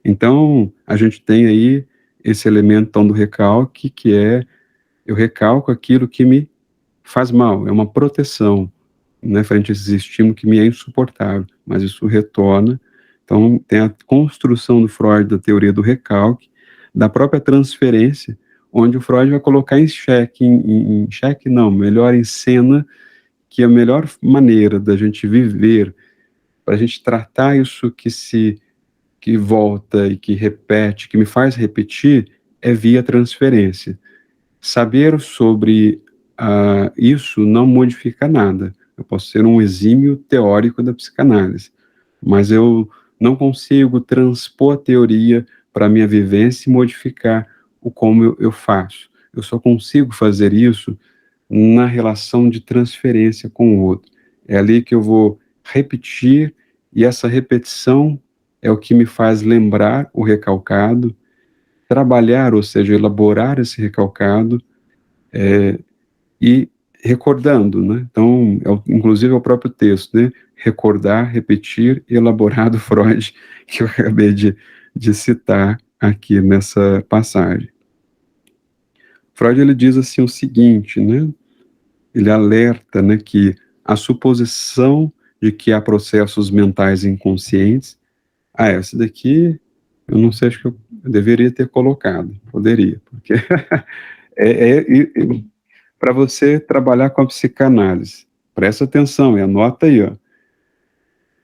Então, a gente tem aí esse elemento então do recalque, que é, eu recalco aquilo que me faz mal, é uma proteção, né, frente a esses estímulos que me é insuportável, mas isso retorna. Então, tem a construção do Freud da teoria do recalque, da própria transferência, onde o Freud vai colocar em xeque, em xeque não, melhor em cena, que a melhor maneira da gente viver, para a gente tratar isso que volta e que repete, que me faz repetir, é via transferência. Saber sobre isso não modifica nada. Eu posso ser um exímio teórico da psicanálise, mas eu não consigo transpor a teoria para a minha vivência e modificar o como eu faço. Eu só consigo fazer isso na relação de transferência com o outro. É ali que eu vou repetir, e essa repetição é o que me faz lembrar o recalcado, trabalhar, ou seja, elaborar esse recalcado, e recordando, né? Então, inclusive é o próprio texto, né? Recordar, repetir e elaborar do Freud, que eu acabei de citar aqui nessa passagem. Freud, ele diz assim o seguinte, né? Ele alerta, né, que a suposição de que há processos mentais inconscientes, essa daqui, eu não sei, acho que eu deveria ter colocado, poderia, porque para você trabalhar com a psicanálise, presta atenção e anota aí, ó,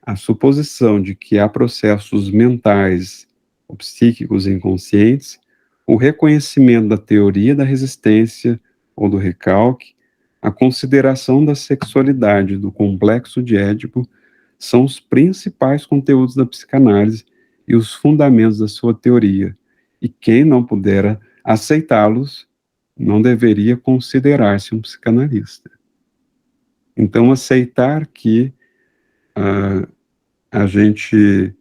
a suposição de que há processos mentais ou psíquicos inconscientes, o reconhecimento da teoria da resistência ou do recalque, a consideração da sexualidade do complexo de Édipo são os principais conteúdos da psicanálise e os fundamentos da sua teoria. E quem não pudera aceitá-los não deveria considerar-se um psicanalista. Então, aceitar que a gente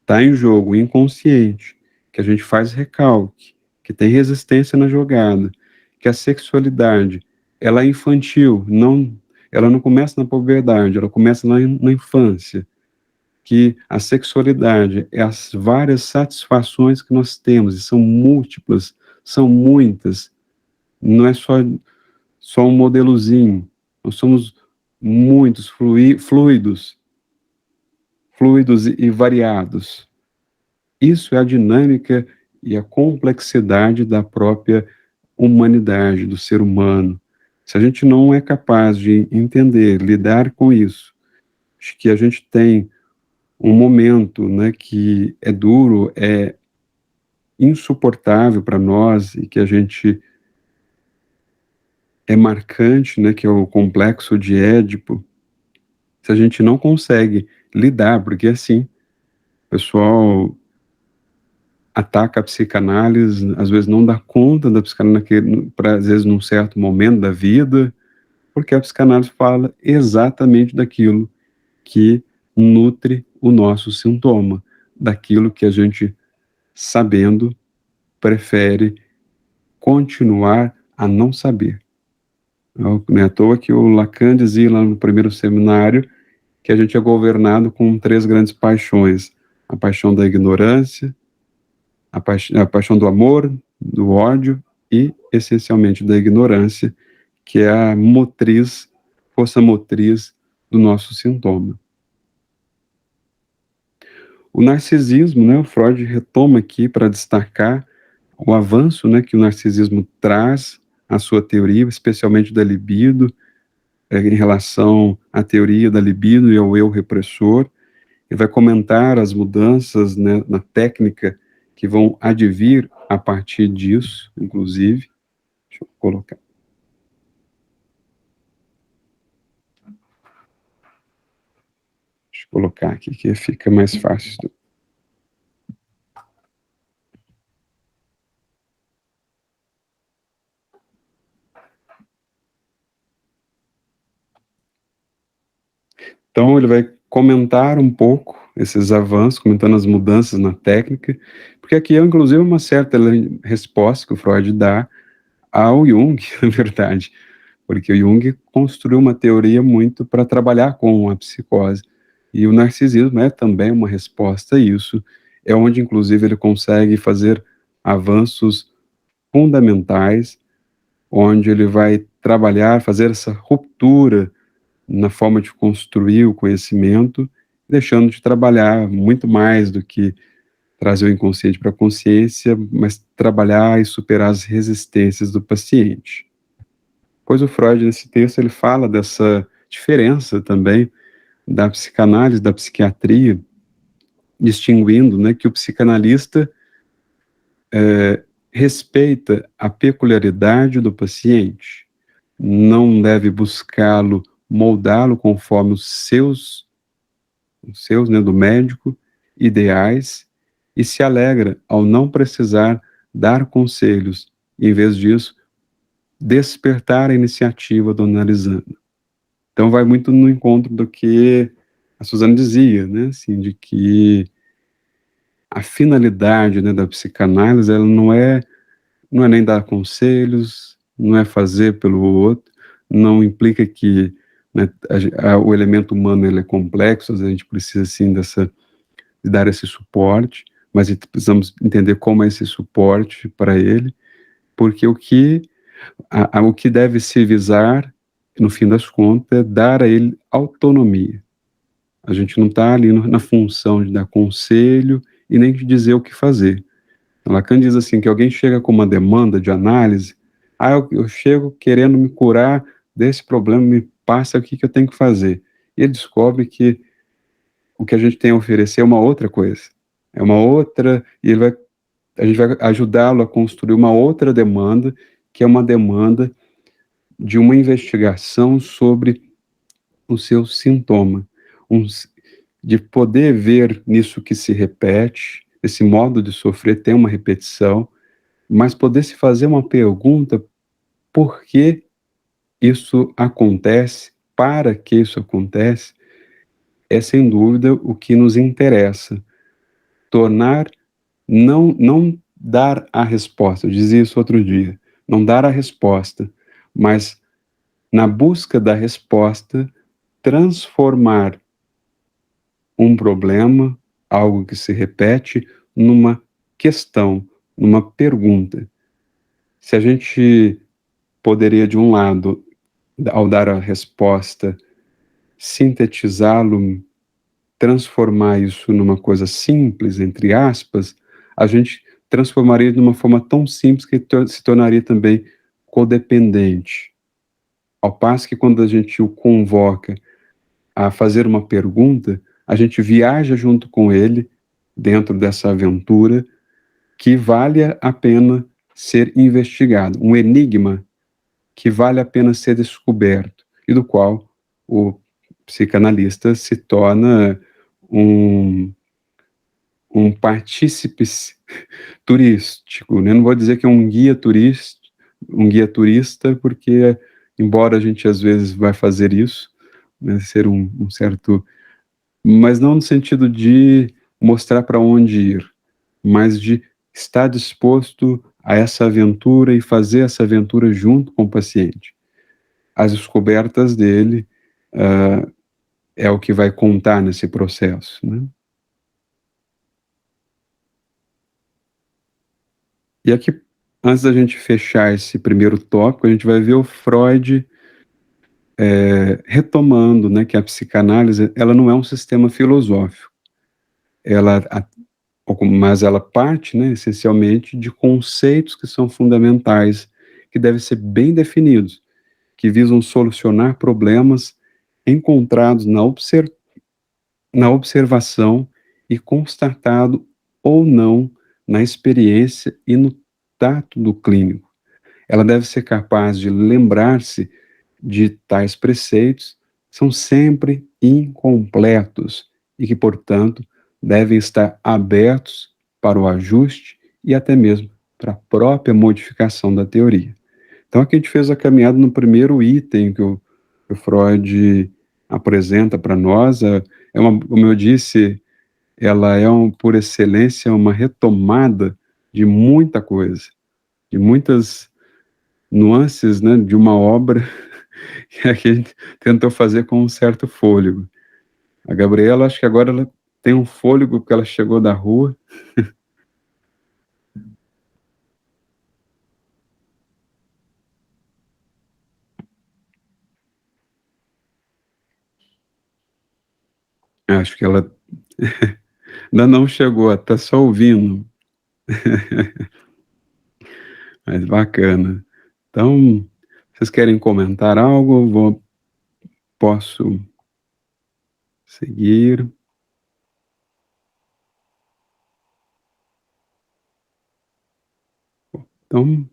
está em jogo inconsciente, que a gente faz recalque, que tem resistência na jogada, que a sexualidade ela é infantil, ela não começa na puberdade, ela começa na infância, que a sexualidade é as várias satisfações que nós temos, e são múltiplas, são muitas, não é só um modelozinho, nós somos muitos fluidos e variados. Isso é a dinâmica e a complexidade da própria humanidade, do ser humano. Se a gente não é capaz de entender, lidar com isso, acho que a gente tem um momento, né, que é duro, é insuportável para nós e que a gente é marcante, né, que é o complexo de Édipo. Se a gente não consegue lidar, porque assim, o pessoal ataca a psicanálise, às vezes não dá conta da psicanálise, às vezes num certo momento da vida, porque a psicanálise fala exatamente daquilo que nutre o nosso sintoma, daquilo que a gente, sabendo, prefere continuar a não saber. Não é à toa que o Lacan dizia lá no primeiro seminário que a gente é governado com 3 grandes paixões: a paixão da ignorância, a paixão do amor, do ódio e, essencialmente, da ignorância, que é a força motriz do nosso sintoma. O narcisismo, né, o Freud retoma aqui para destacar o avanço, né, que o narcisismo traz à sua teoria, especialmente da libido, em relação à teoria da libido e ao eu repressor. Ele vai comentar as mudanças, né, na técnica que vão advir a partir disso, inclusive. Deixa eu colocar. Deixa eu colocar aqui que fica mais fácil. Então, ele vai comentar um pouco esses avanços, comentando as mudanças na técnica, porque aqui é, inclusive, uma certa resposta que o Freud dá ao Jung, na verdade, porque o Jung construiu uma teoria muito para trabalhar com a psicose, e o narcisismo é também uma resposta a isso, é onde inclusive ele consegue fazer avanços fundamentais, onde ele vai trabalhar, fazer essa ruptura na forma de construir o conhecimento, deixando de trabalhar muito mais do que trazer o inconsciente para a consciência, mas trabalhar e superar as resistências do paciente. Pois o Freud, nesse texto, ele fala dessa diferença também da psicanálise, da psiquiatria, distinguindo, né, que o psicanalista respeita a peculiaridade do paciente, não deve buscá-lo, moldá-lo conforme os seus, né, do médico, ideais, e se alegra ao não precisar dar conselhos, e, em vez disso, despertar a iniciativa do analisando. Então vai muito no encontro do que a Suzana dizia, né, assim, de que a finalidade, né, da psicanálise, ela não é nem dar conselhos, não é fazer pelo outro, não implica que, né, o elemento humano ele é complexo, a gente precisa sim de dar esse suporte, mas precisamos entender como é esse suporte para ele, porque o que deve se visar, no fim das contas, é dar a ele autonomia. A gente não está ali na função de dar conselho e nem de dizer o que fazer. Lacan diz assim, que alguém chega com uma demanda de análise, eu chego querendo me curar desse problema, me passa o que eu tenho que fazer. E ele descobre que o que a gente tem a oferecer é uma outra coisa, é uma outra, e a gente vai ajudá-lo a construir uma outra demanda, que é uma demanda de uma investigação sobre o seu sintoma, um, de poder ver nisso que se repete, esse modo de sofrer tem uma repetição, mas poder se fazer uma pergunta: por que isso acontece, para que isso acontece, é sem dúvida o que nos interessa. Tornar, não dar a resposta, eu dizia isso outro dia, não dar a resposta, mas na busca da resposta, transformar um problema, algo que se repete, numa questão, numa pergunta. Se a gente poderia, de um lado, ao dar a resposta, sintetizá-lo, transformar isso numa coisa simples, entre aspas, a gente transformaria de uma forma tão simples que se tornaria também codependente. Ao passo que quando a gente o convoca a fazer uma pergunta, a gente viaja junto com ele dentro dessa aventura que vale a pena ser investigado, um enigma que vale a pena ser descoberto e do qual o psicanalista se torna um, um partícipe turístico, né? Não vou dizer que é um guia turista, porque embora a gente às vezes vai fazer isso, né, ser um certo, mas não no sentido de mostrar para onde ir, mas de estar disposto a essa aventura e fazer essa aventura junto com o paciente. As descobertas dele é o que vai contar nesse processo, né? E aqui, antes da gente fechar esse primeiro tópico, a gente vai ver o Freud retomando, né, que a psicanálise ela não é um sistema filosófico, ela, mas ela parte, né, essencialmente de conceitos que são fundamentais, que devem ser bem definidos, que visam solucionar problemas encontrados na observação e constatado ou não na experiência e no tato do clínico. Ela deve ser capaz de lembrar-se de tais preceitos, são sempre incompletos e que, portanto, devem estar abertos para o ajuste e até mesmo para a própria modificação da teoria. Então, aqui a gente fez a caminhada no primeiro item que o Freud apresenta para nós. Como eu disse, ela é, por excelência, uma retomada de muita coisa, de muitas nuances, né, de uma obra que a gente tentou fazer com um certo fôlego. A Gabriela, acho que agora ela tem um fôlego porque ela chegou da rua. Acho que ela ainda não chegou, ela tá só ouvindo. Mas bacana. Então, vocês querem comentar algo? Posso seguir? Então,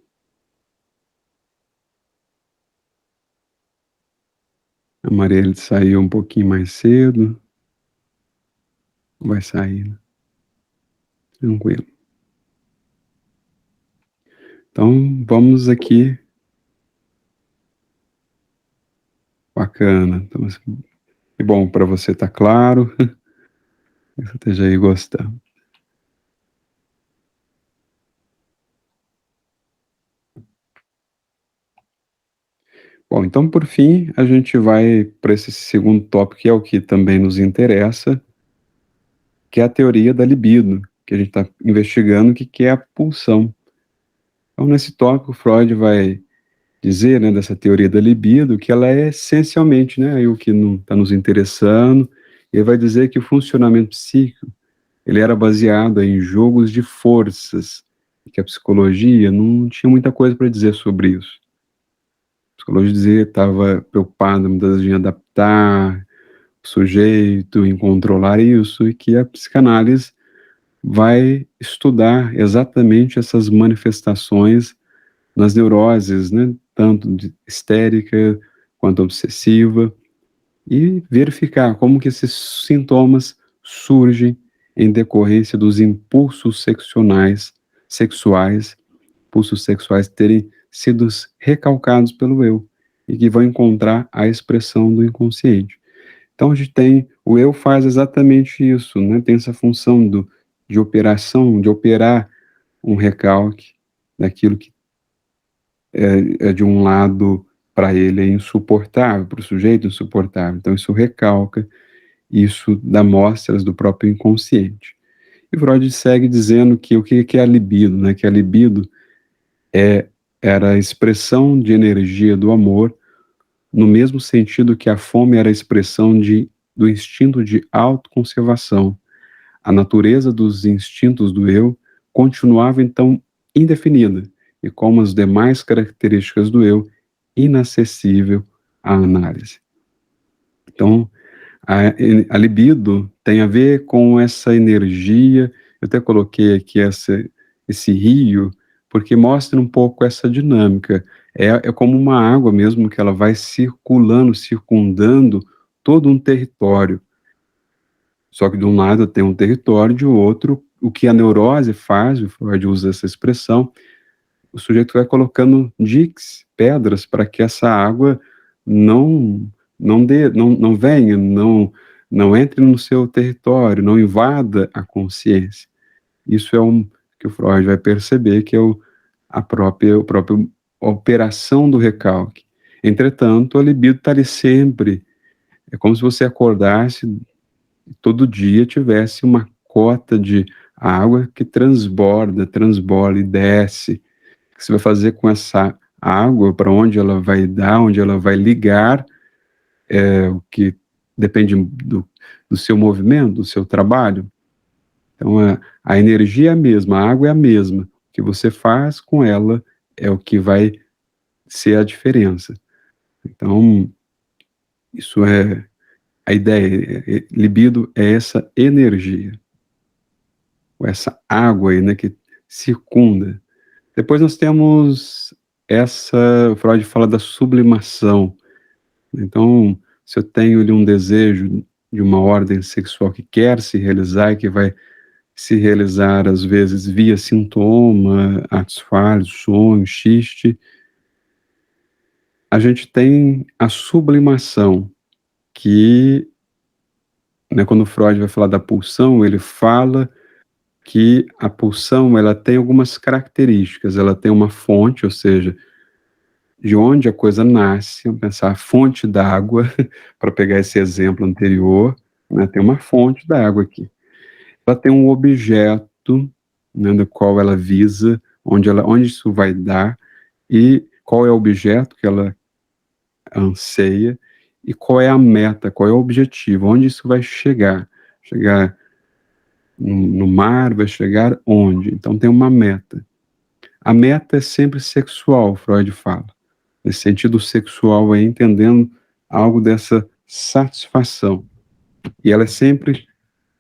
a Marielle saiu um pouquinho mais cedo. Vai sair, né? Tranquilo. Então, vamos aqui. Bacana. Então, assim, que bom para você estar claro. Que você esteja aí gostando. Bom, então, por fim, a gente vai para esse segundo tópico, que é o que também nos interessa, que é a teoria da libido, que a gente está investigando, que é a pulsão. Então, nesse tópico, Freud vai dizer, né, dessa teoria da libido, que ela é essencialmente, né, aí o que não está nos interessando. Ele vai dizer que o funcionamento psíquico ele era baseado em jogos de forças, e que a psicologia não tinha muita coisa para dizer sobre isso. A psicologia dizia que estava preocupada muitas vezes em adaptar o sujeito, em controlar isso, e que a psicanálise vai estudar exatamente essas manifestações nas neuroses, né, tanto de histérica quanto obsessiva, e verificar como que esses sintomas surgem em decorrência dos impulsos sexuais terem sido recalcados pelo eu e que vão encontrar a expressão do inconsciente. Então a gente tem, o eu faz exatamente isso, né? Tem essa função de operação, de operar um recalque daquilo que é de um lado para ele é insuportável, para o sujeito insuportável. Então isso recalca, isso dá mostras do próprio inconsciente. E Freud segue dizendo que o que é a libido, né? Que a libido era a expressão de energia do amor, no mesmo sentido que a fome era a expressão do instinto de autoconservação. A natureza dos instintos do eu continuava então indefinida, e como as demais características do eu, inacessível à análise. Então, a libido tem a ver com essa energia. Eu até coloquei aqui esse rio, porque mostra um pouco essa dinâmica. É como uma água mesmo, que ela vai circulando, circundando todo um território. Só que de um lado tem um território, de outro, o que a neurose faz, o Freud usa essa expressão, o sujeito vai colocando diques, pedras, para que essa água não venha, não entre no seu território, não invada a consciência. Isso é que o Freud vai perceber que é a própria operação do recalque. Entretanto, a libido está ali sempre. É como se você acordasse e todo dia tivesse uma cota de água que transborda e desce. O que você vai fazer com essa água, para onde ela vai dar, onde ela vai ligar, o que depende do seu movimento, do seu trabalho. Então, a energia é a mesma, a água é a mesma. O que você faz com ela é o que vai ser a diferença. Então, isso é a ideia. Libido é essa energia, ou essa água aí, né, que circunda. Depois nós temos o Freud fala da sublimação. Então, se eu tenho ali um desejo de uma ordem sexual que quer se realizar e que vai se realizar, às vezes, via sintoma, atos falhos, sonho, xiste, a gente tem a sublimação, que, né, quando Freud vai falar da pulsão, ele fala que a pulsão ela tem algumas características, ela tem uma fonte, ou seja, de onde a coisa nasce, vamos pensar a fonte d'água, para pegar esse exemplo anterior, né, tem uma fonte da água aqui. ela tem um objeto, né, do qual ela visa, onde isso vai dar, e qual é o objeto que ela anseia, e qual é a meta, qual é o objetivo, onde isso vai chegar. Chegar no mar, vai chegar onde? Então tem uma meta. A meta é sempre sexual, Freud fala. Nesse sentido sexual aí, entendendo algo dessa satisfação. E ela é sempre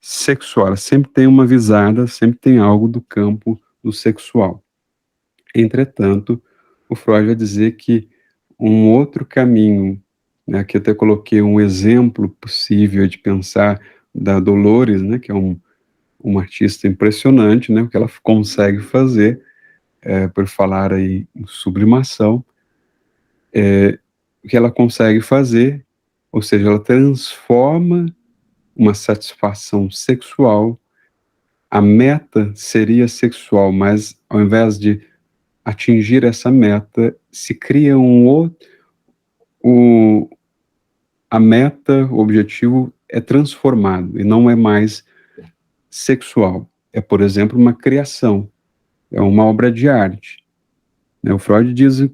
sexual, ela sempre tem uma visada, sempre tem algo do campo do sexual. Entretanto, o Freud vai dizer que um outro caminho, né, aqui eu até coloquei um exemplo possível de pensar da Dolores, né, que é uma artista impressionante, né, o que ela consegue fazer, por falar aí em sublimação, o que ela consegue fazer, ou seja, ela transforma uma satisfação sexual, a meta seria sexual, mas ao invés de atingir essa meta, se cria um outro, a meta, o objetivo é transformado e não é mais sexual. É, por exemplo, uma criação, é uma obra de arte. Né? O Freud diz,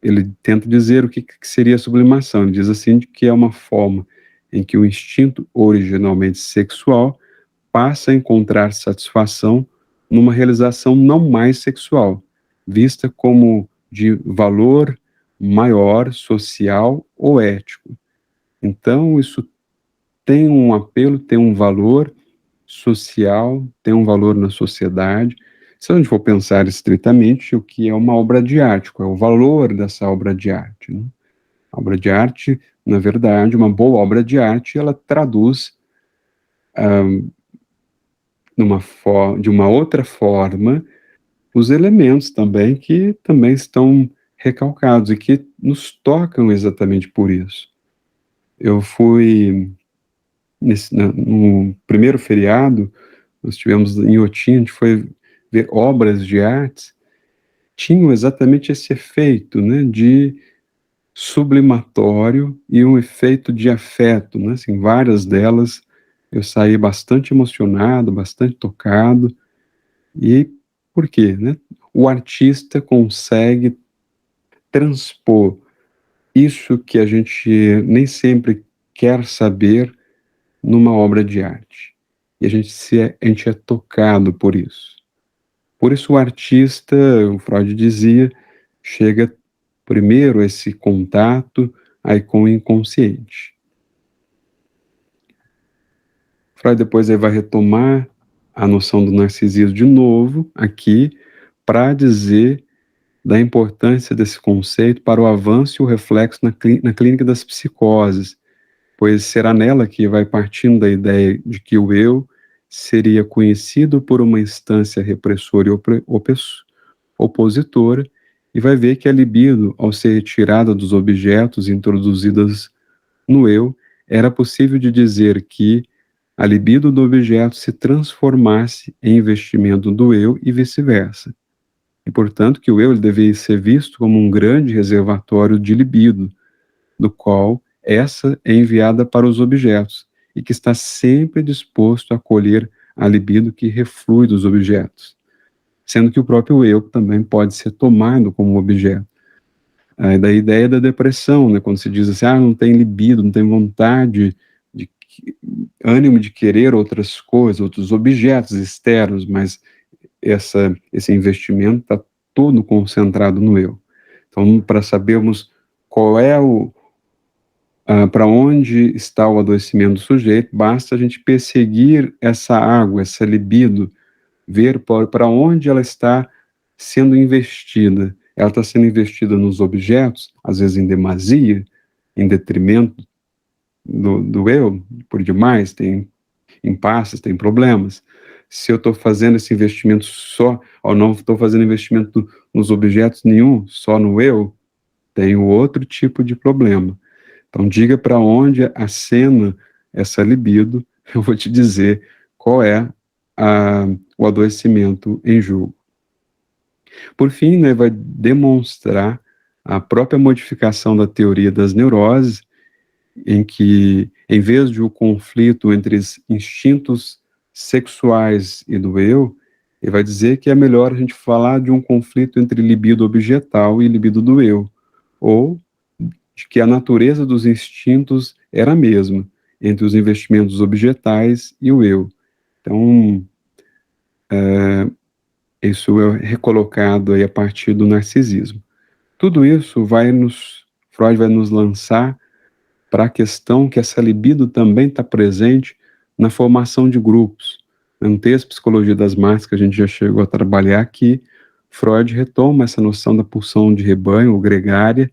ele tenta dizer o que seria sublimação. Ele diz assim que é uma forma em que o instinto originalmente sexual passa a encontrar satisfação numa realização não mais sexual, vista como de valor maior, social ou ético. Então, isso tem um apelo, tem um valor social, tem um valor na sociedade. Se a gente for pensar estritamente, o que é uma obra de arte, qual é o valor dessa obra de arte, né? A obra de arte, na verdade, uma boa obra de arte, ela traduz de uma outra forma os elementos também que também estão recalcados e que nos tocam exatamente por isso. Eu fui no primeiro feriado, nós tivemos em Otim, a gente foi ver obras de artes, tinham exatamente esse efeito, né, de sublimatório e um efeito de afeto, né, assim, várias delas eu saí bastante emocionado, bastante tocado, e por quê, né? O artista consegue transpor isso que a gente nem sempre quer saber numa obra de arte. E a gente é tocado por isso. Por isso o artista, o Freud dizia, chega primeiro a esse contato aí com o inconsciente. Freud depois aí vai retomar a noção do narcisismo de novo aqui para dizer da importância desse conceito para o avanço e o reflexo na clínica das psicoses, pois será nela que vai partindo da ideia de que o eu seria conhecido por uma instância repressora e opositora, e vai ver que a libido, ao ser retirada dos objetos introduzidas no eu, era possível de dizer que a libido do objeto se transformasse em investimento do eu e vice-versa. E, portanto, que o eu deveria ser visto como um grande reservatório de libido, do qual essa é enviada para os objetos, e que está sempre disposto a acolher a libido que reflui dos objetos, sendo que o próprio eu também pode ser tomado como objeto. Da ideia da depressão, né, quando se diz assim, não tem libido, não tem vontade, de ânimo de querer outras coisas, outros objetos externos, mas esse investimento está todo concentrado no eu. Então, para sabermos qual é para onde está o adoecimento do sujeito, basta a gente perseguir essa água, essa libido, ver para onde ela está sendo investida. Ela está sendo investida nos objetos, às vezes em demasia, em detrimento do eu, por demais, tem impasses, tem problemas. Se eu estou fazendo esse investimento só, ou não estou fazendo investimento nos objetos nenhum, só no eu, tenho outro tipo de problema. Então, diga para onde acena essa libido, eu vou te dizer qual é o adoecimento em jogo. Por fim, né, vai demonstrar a própria modificação da teoria das neuroses, em que, em vez de o conflito entre os instintos sexuais e do eu, ele vai dizer que é melhor a gente falar de um conflito entre libido objetal e libido do eu, ou de que a natureza dos instintos era a mesma entre os investimentos objetais e o eu. Então, isso é recolocado aí a partir do narcisismo. Tudo isso Freud vai nos lançar para a questão que essa libido também está presente na formação de grupos. No texto Psicologia das Massas, que a gente já chegou a trabalhar aqui, Freud retoma essa noção da pulsão de rebanho, ou gregária,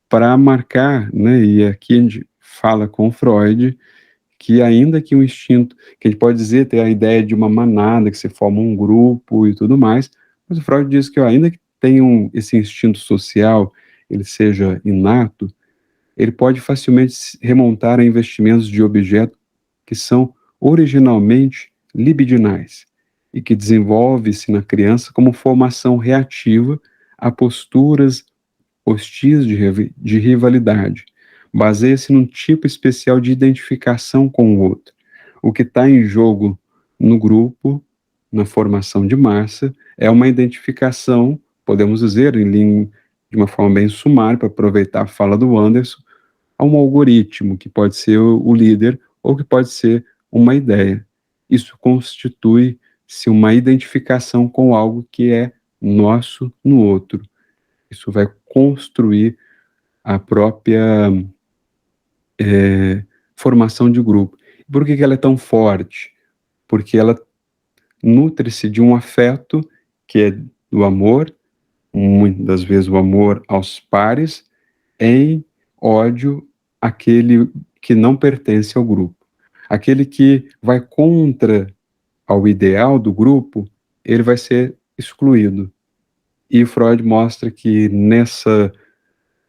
para marcar, né, e aqui a gente fala com Freud, que ainda que o instinto, que a gente pode dizer, ter a ideia de uma manada, que se forma um grupo e tudo mais, mas o Freud diz que, ó, ainda que tenha esse instinto social, ele seja inato, ele pode facilmente se remontar a investimentos de objetos que são originalmente libidinais e que desenvolve-se na criança como formação reativa a posturas hostis de rivalidade. Baseia-se num tipo especial de identificação com o outro. O que está em jogo no grupo, na formação de massa, é uma identificação, podemos dizer, de uma forma bem sumária, para aproveitar a fala do Anderson, a um algoritmo, que pode ser o líder ou que pode ser uma ideia. Isso constitui-se uma identificação com algo que é nosso no outro. Isso vai construir a própria formação de grupo. Por que ela é tão forte? Porque ela nutre-se de um afeto que é do amor, muitas das vezes o amor aos pares, em ódio àquele que não pertence ao grupo. Aquele que vai contra ao ideal do grupo, ele vai ser excluído. E Freud mostra que nessa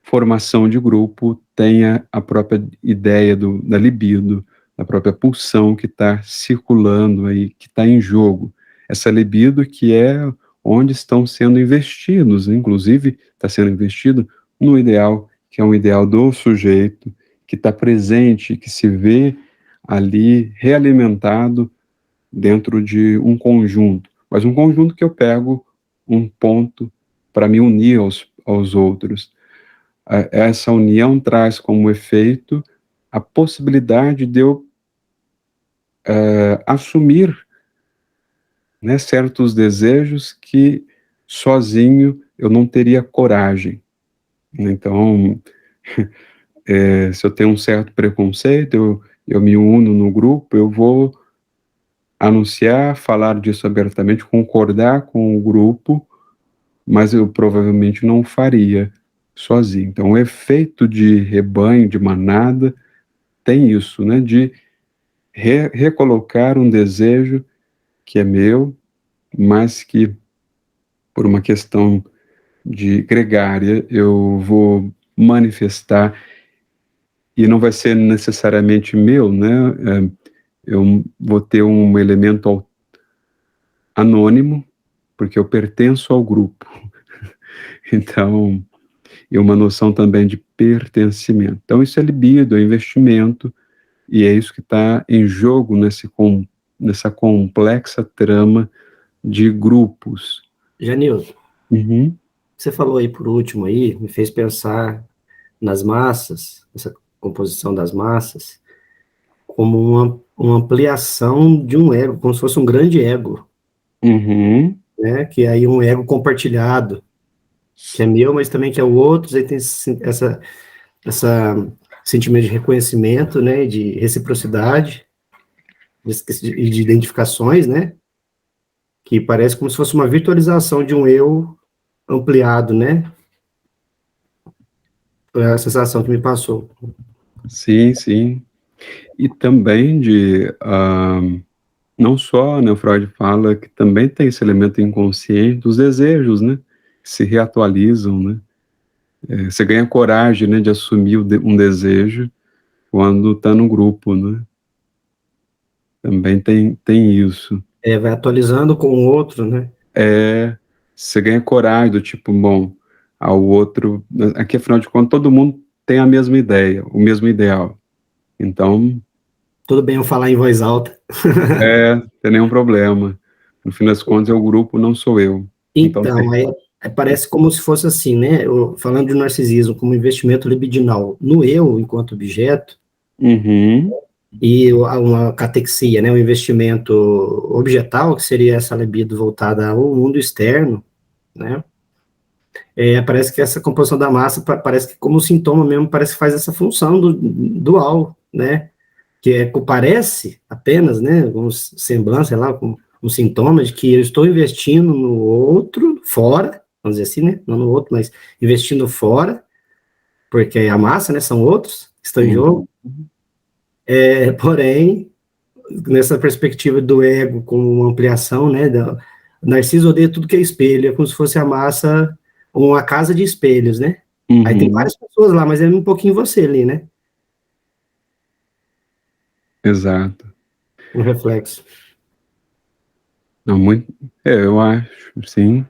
formação de grupo tenha a própria ideia da libido, da própria pulsão que está circulando aí, que está em jogo. Essa libido que é onde estão sendo investidos, inclusive está sendo investido no ideal, que é um ideal do sujeito, que está presente, que se vê ali realimentado dentro de um conjunto, mas um conjunto que eu pego um ponto para me unir aos outros. Essa união traz como efeito a possibilidade de eu assumir, né, certos desejos que sozinho eu não teria coragem. Então, se eu tenho um certo preconceito, eu me uno no grupo, eu vou anunciar, falar disso abertamente, concordar com o grupo, mas eu provavelmente não faria sozinho. Então, o efeito de rebanho, de manada, tem isso, né, de recolocar um desejo que é meu, mas que, por uma questão de gregária, eu vou manifestar, e não vai ser necessariamente meu, né, eu vou ter um elemento anônimo, porque eu pertenço ao grupo. Então, e uma noção também de pertencimento. Então, isso é libido, é investimento, e é isso que está em jogo nessa complexa trama de grupos. Janildo, Uhum. você falou aí por último aí, me fez pensar nas massas, essa composição das massas, como uma ampliação de um ego, como se fosse um grande ego, Uhum. né? Que é aí um ego compartilhado, que é meu, mas também que é o outro, aí tem essa sentimento de reconhecimento, né? De reciprocidade e de identificações, né? Que parece como se fosse uma virtualização de um eu ampliado, né? Foi a sensação que me passou. Sim, sim. E também não só, né, o Freud fala que também tem esse elemento inconsciente dos desejos, né, que se reatualizam, né. Você ganha coragem, né, de assumir um desejo quando está no grupo, né. Também tem isso. Vai atualizando com o outro, né? Você ganha coragem do tipo, bom, ao outro, afinal de contas todo mundo tem a mesma ideia, o mesmo ideal. Então, tudo bem eu falar em voz alta. Não tem nenhum problema. No fim das contas, é o grupo, não sou eu. Então, Então, parece como se fosse assim, né? Falando de narcisismo como investimento libidinal no eu enquanto objeto, uhum, e uma catexia, né? Um investimento objetal, que seria essa libido voltada ao mundo externo, né? Parece que essa composição da massa parece que como sintoma mesmo, parece que faz essa função do dual, né? Que parece apenas, né? Com semblância, sei lá, com um sintoma de que eu estou investindo no outro, fora, vamos dizer assim, né? Não no outro, mas investindo fora, porque a massa, né? São outros que estão em jogo. Porém, nessa perspectiva do ego como uma ampliação, né? Narciso odeia tudo que é espelho, é como se fosse a massa, uma casa de espelhos, né? Aí tem várias pessoas lá, mas é um pouquinho você ali, né? exato. Um reflexo. Não, muito, eu acho, sim.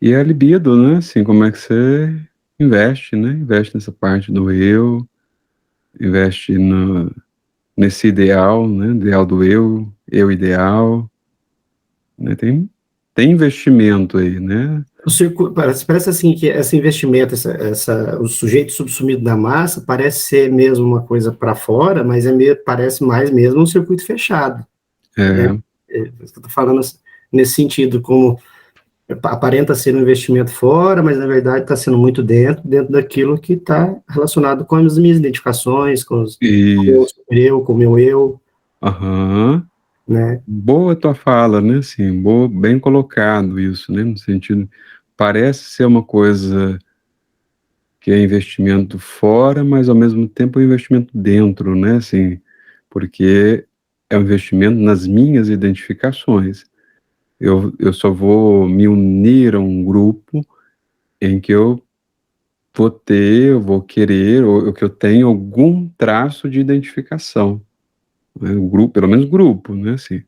E a libido, né? Assim, como é que você investe, né? Investe nessa parte do investe nesse ideal, né? Ideal do eu ideal, né? Tem investimento aí, né? Parece assim que esse investimento, o sujeito subsumido da massa, parece ser mesmo uma coisa para fora, mas parece mais mesmo um circuito fechado, né? É, É isso que eu estou falando nesse sentido, como aparenta ser um investimento fora, mas na verdade está sendo muito dentro daquilo que está relacionado com as minhas identificações, isso. com o meu eu, Aham. né? Boa tua fala, né? Assim, boa, bem colocado isso, né? No sentido, parece ser uma coisa que é investimento fora, mas ao mesmo tempo é um investimento dentro, né? Assim, porque é um investimento nas minhas identificações. Eu só vou me unir a um grupo em que eu vou querer, ou que eu tenho algum traço de identificação, né? O grupo, pelo menos grupo, né? Assim,